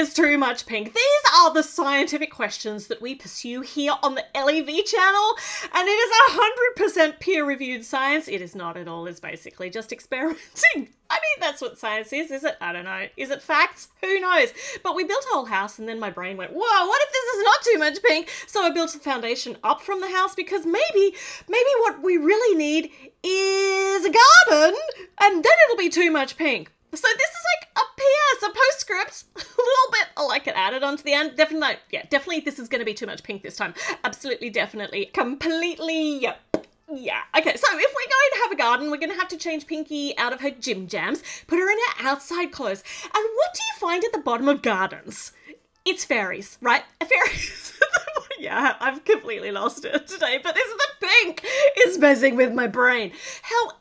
is too much pink? These are the scientific questions that we pursue here on the Ellie channel, and it is 100% peer-reviewed science. It is not at all. It's basically just experimenting. I mean, that's what science is it? I don't know. Is it facts? Who knows? But we built a whole house, and then my brain went, whoa, what if this is not too much pink? So I built a foundation up from the house, because maybe what we really need is a garden, and then it'll be too much pink. So this is like a PS, a postscript, a little bit like it added onto the end. Definitely this is going to be too much pink this time. Absolutely, definitely, completely, yep. Yeah, okay, so if we're going to have a garden, we're going to have to change Pinky out of her gym jams, put her in her outside clothes. And what do you find at the bottom of gardens? It's fairies, right? Fairies. Yeah, I've completely lost it today, but this is the pink is messing with my brain. However,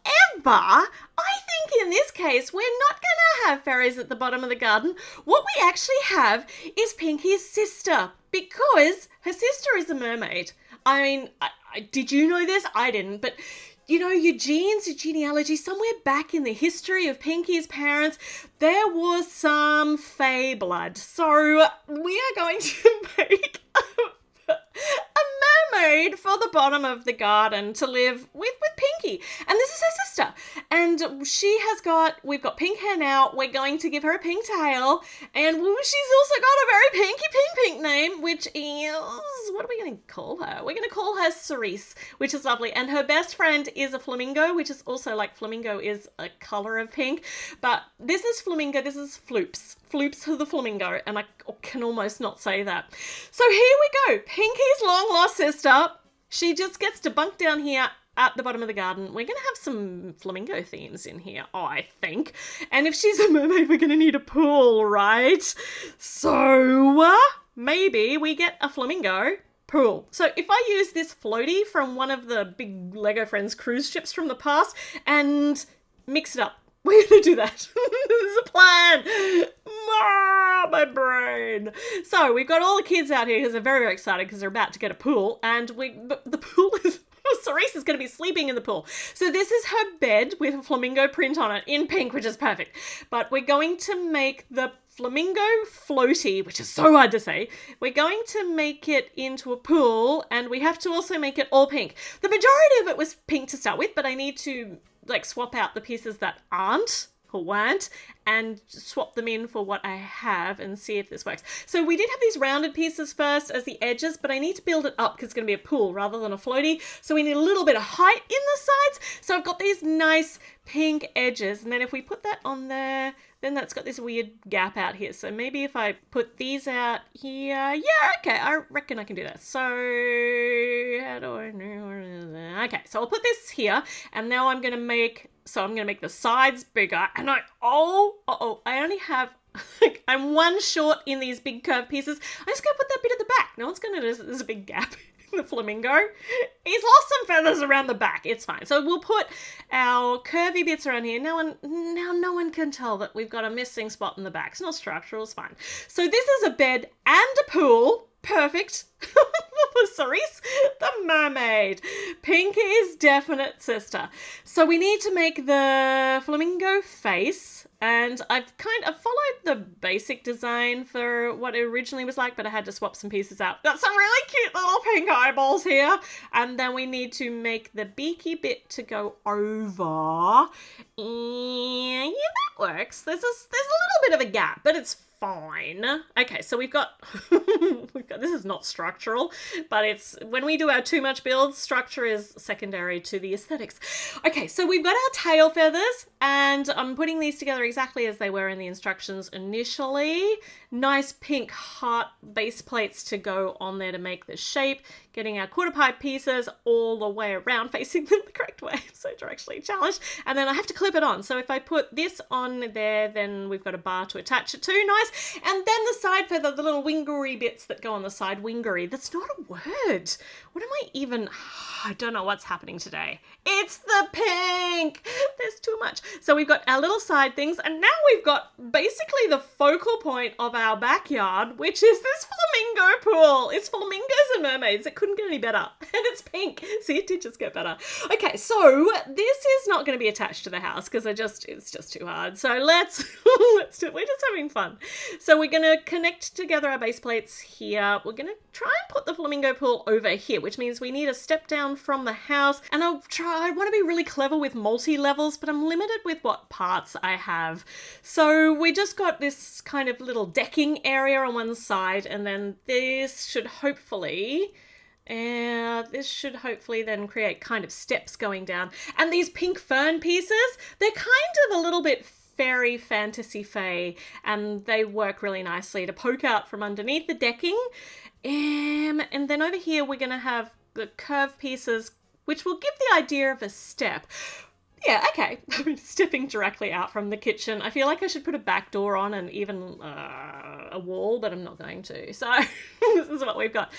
I think in this case, we're not going to have fairies at the bottom of the garden. What we actually have is Pinky's sister, because her sister is a mermaid. I mean, did you know this? I didn't, but you know, your genes, your genealogy, somewhere back in the history of Pinky's parents, there was some fae blood. So we are going to make a mermaid for the bottom of the garden to live with Pinky. And this is her sister. And we've got pink hair now. We're going to give her a pink tail. And she's also got a very pink name, which is, what are we going to call her? We're going to call her Cerise, which is lovely. And her best friend is a flamingo, which is also like flamingo is a color of pink. But this is flamingo, this is Floops. Floops to the flamingo, and I can almost not say that. So here we go. Pinky's long lost sister. She just gets to bunk down here at the bottom of the garden. We're going to have some flamingo themes in here, I think. And if she's a mermaid, we're going to need a pool, right? So maybe we get a flamingo pool. So if I use this floaty from one of the big Lego Friends cruise ships from the past and mix it up, we're going to do that. There's a plan. My brain. So we've got all the kids out here because they're very, very excited because they're about to get a pool. And the pool is... Cerise is going to be sleeping in the pool. So this is her bed with a flamingo print on it in pink, which is perfect. But we're going to make the flamingo floaty, which is so hard to say. We're going to make it into a pool, and we have to also make it all pink. The majority of it was pink to start with, but I need to swap out the pieces that aren't or weren't and swap them in for what I have and see if this works. So we did have these rounded pieces first as the edges, but I need to build it up because it's going to be a pool rather than a floaty. So we need a little bit of height in the sides. So I've got these nice pink edges, and then if we put that on there, then that's got this weird gap out here. So maybe if I put these out here, yeah, okay, I reckon I can do that. So how do I know? Okay, so I'll put this here, and now I'm going to make the sides bigger, and I only have, I'm one short in these big curved pieces. I'm just going to put that bit at the back. No one's going to notice that there's a big gap in the flamingo. He's lost some feathers around the back. It's fine. So we'll put our curvy bits around here. Now no one can tell that we've got a missing spot in the back. It's not structural, it's fine. So this is a bed and a pool. Perfect. For Cerise, the mermaid. Pinky's definite sister. So we need to make the flamingo face, and I've kind of followed the basic design for what it originally was like, but I had to swap some pieces out. Got some really cute little pink eyeballs here, and then we need to make the beaky bit to go over. And yeah, that works. There's a little bit of a gap, but it's fine. Okay, so we've got this is not structural, but it's when we do our too much builds, structure is secondary to the aesthetics. Okay, so we've got our tail feathers, and I'm putting these together exactly as they were in the instructions initially. Nice pink heart base plates to go on there to make the shape. Getting our quarter pipe pieces all the way around, facing them the correct way. So directionally challenged. And then I have to clip it on. So if I put this on there, then we've got a bar to attach it to. Nice. And then the side feather, the little wingery bits that go on the side. Wingery. That's not a word. What am I even... I don't know what's happening today. It's the pink. There's too much. So we've got our little side things, and now we've got basically the focal point of our backyard, which is this flamingo pool. It's flamingos and mermaids. It couldn't get any better. And it's pink. See, it did just get better. Okay, so this is not going to be attached to the house because it's just too hard. So let's we're just having fun. So we're going to connect together our base plates here. We're going to try and put the flamingo pool over here, which means we need a step down from the house. And I want to be really clever with multi-levels, but I'm limited with what parts I have. So we just got this kind of little decking area on one side, and then this should hopefully then create kind of steps going down. And these pink fern pieces, they're kind of a little bit fairy fantasy fae, and they work really nicely to poke out from underneath the decking. And then over here we're going to have the curved pieces, which will give the idea of a step. Yeah, okay. I'm stepping directly out from the kitchen. I feel like I should put a back door on and even a wall, but I'm not going to. So this is what we've got.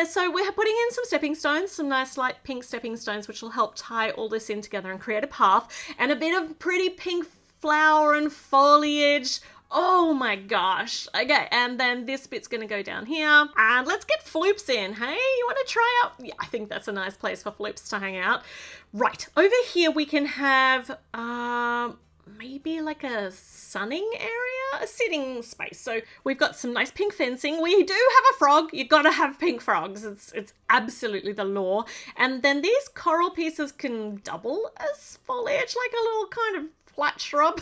So we're putting in some stepping stones, some nice light pink stepping stones, which will help tie all this in together and create a path, and a bit of pretty pink flower and foliage. Oh my gosh. Okay, and then this bit's gonna go down here. And let's get Floops in. Hey, you wanna try out? Yeah, I think that's a nice place for Floops to hang out. Right, over here we can have maybe like a sunning area, a sitting space. So we've got some nice pink fencing. We do have a frog. You gotta have pink frogs. It's absolutely the law. And then these coral pieces can double as foliage, like a little kind of flat shrub.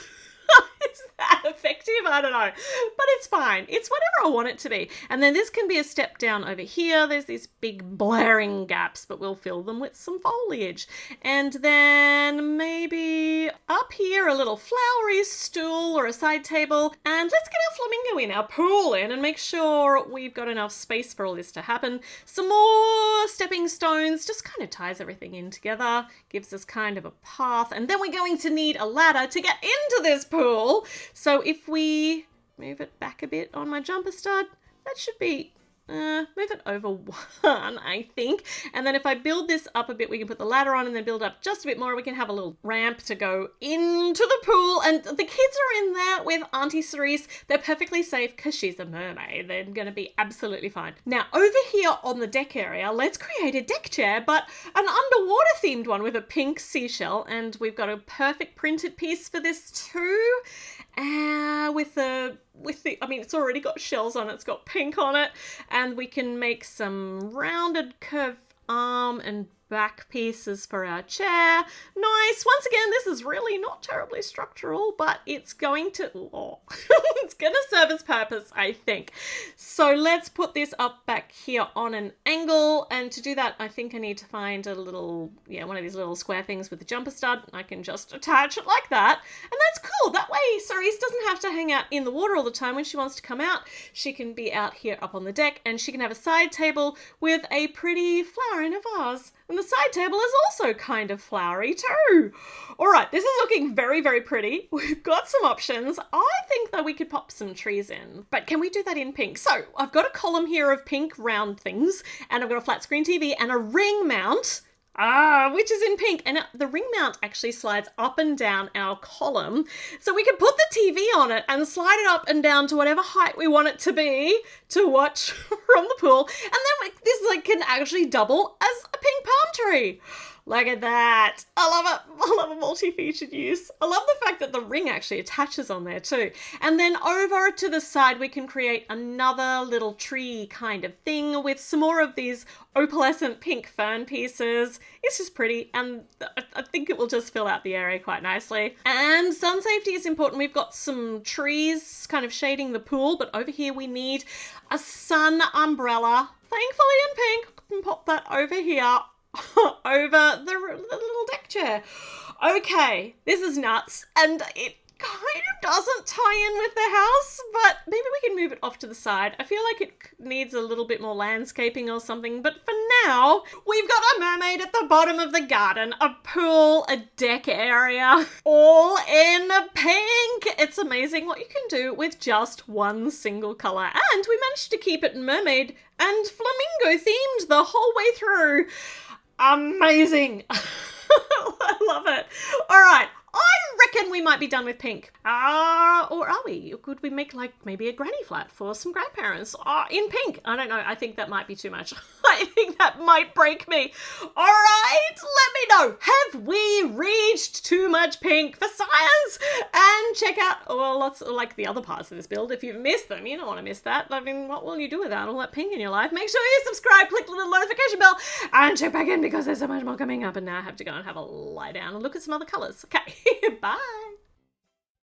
Is that effective? I don't know. But it's fine. It's whatever I want it to be. And then this can be a step down over here. There's these big blaring gaps, but we'll fill them with some foliage. And then maybe up here a little flowery stool or a side table. And let's get our flamingo in, our pool in, and make sure we've got enough space for all this to happen. Some more stepping stones, just kind of ties everything in together, gives us kind of a path. And then we're going to need a ladder to get into this pool. So if we move it back a bit on my jumper stud, that should be, move it over one, I think. And then if I build this up a bit, we can put the ladder on and then build up just a bit more. We can have a little ramp to go into the pool. And the kids are in there with Auntie Cerise. They're perfectly safe because she's a mermaid. They're going to be absolutely fine. Now, over here on the deck area, let's create a deck chair, but an underwater themed one with a pink seashell. And we've got a perfect printed piece for this too. I mean, it's already got shells on it, it's got pink on it, and we can make some rounded curved arm and back pieces for our chair. Nice. Once again, this is really not terribly structural, but it's going to, it's going to serve its purpose, I think. So let's put this up back here on an angle. And to do that, I think I need to find a little, one of these little square things with the jumper stud. I can just attach it like that. And that's cool. That way, Cerise doesn't have to hang out in the water all the time. When she wants to come out, she can be out here up on the deck, and she can have a side table with a pretty flower in a vase. And the side table is also kind of flowery too. All right, this is looking very, very pretty. We've got some options. I think that we could pop some trees in, but can we do that in pink? So I've got a column here of pink round things, and I've got a flat screen TV and a ring mount. Which is in pink. And the ring mount actually slides up and down our column. So we can put the TV on it and slide it up and down to whatever height we want it to be to watch from the pool. And then this can actually double as a pink palm tree. Look at that. I love it. I love a multi-featured use. I love the fact that the ring actually attaches on there too. And then over to the side, we can create another little tree kind of thing with some more of these opalescent pink fern pieces. It's just pretty, and I think it will just fill out the area quite nicely. And sun safety is important. We've got some trees kind of shading the pool, but over here we need a sun umbrella. Thankfully in pink. We can pop that over here. Over the little deck chair. Okay, this is nuts, and it kind of doesn't tie in with the house, but maybe we can move it off to the side. I feel like it needs a little bit more landscaping or something, but for now, we've got a mermaid at the bottom of the garden, a pool, a deck area, all in pink. It's amazing what you can do with just one single colour, and we managed to keep it mermaid and flamingo themed the whole way through. Amazing. I love it. All right. I reckon we might be done with pink. Or are we? Could we make maybe a granny flat for some grandparents in pink? I don't know. I think that might be too much. I think that might break me. All right, let me know. Have we reached too much pink for science? And check out lots of like the other parts of this build. If you've missed them, you don't want to miss that. I mean, what will you do without all that pink in your life? Make sure you subscribe, click the little notification bell, and check back in because there's so much more coming up. And now I have to go and have a lie down and look at some other colours. Okay, bye.